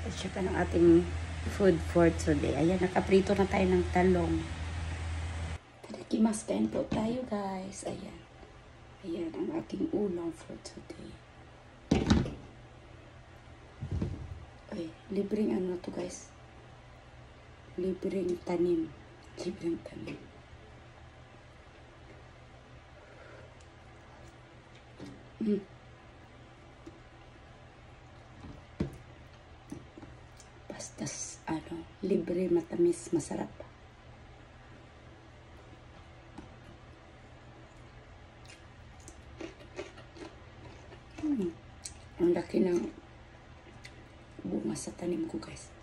At saka ng ating food for today. Ayan, nakaprito na tayo ng talong. Tadakimasu, kain po tayo guys. Ayan. Ayan ang aking ulam for today. Ay, libreng ano to guys. Libreng tanim. Libreng tanim. Basta ano, libre, matamis, masarap. Ang laki ng bunga sa tanim ko guys.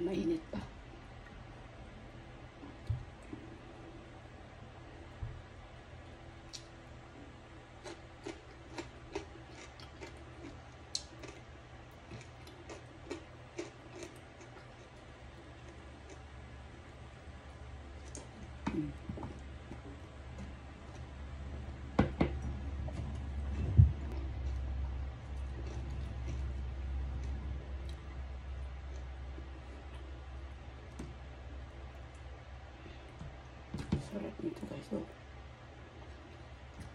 Mainit pa. Sarap nito guys. Oh.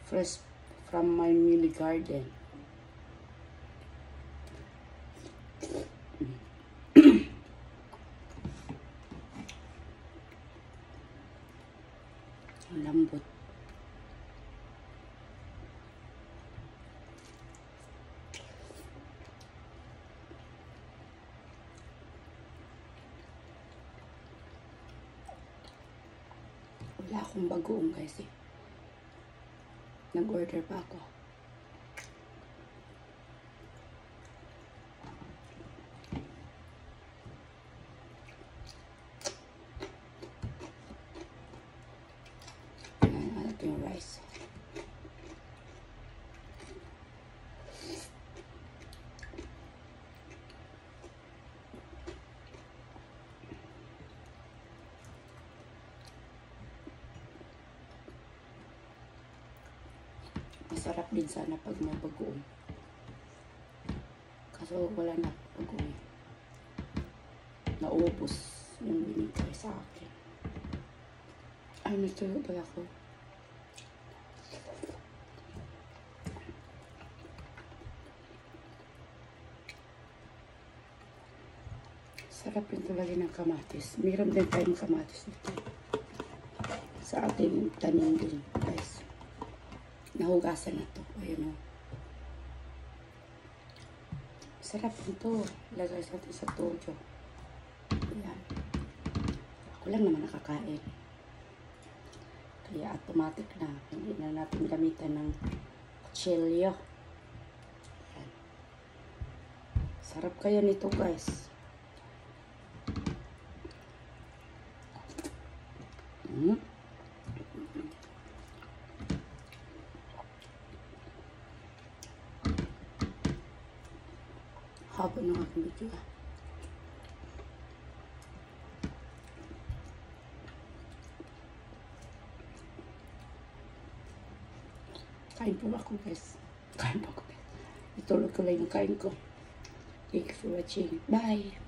Fresh from my mini garden. Ang lambot. Wala akong bagoong guys eh. Nag-order pa ako. Ayan, ito yung rice. Masarap din sana pag may bagoong. Kaso wala na bagoong. Naubos yung binigay sa akin. Ay, natuloy ba ako? Sarap rin talaga ng kamatis. Mayroon din tayong kamatis dito. Sa ating tanim din, guys. Nahugasan na to. Ayun o. Sarap nito. Lagay natin sa toyo. Ayan. Ako lang naman nakakain. Kaya automatic na. Hindi na natin gamitan ng kutsilyo. Ayan. Sarap kaya nito guys. Haba ng aking video. Kain po ako guys. Kain po ako guys. Itulog ko lang yung kain ko. Thank you for watching. Bye!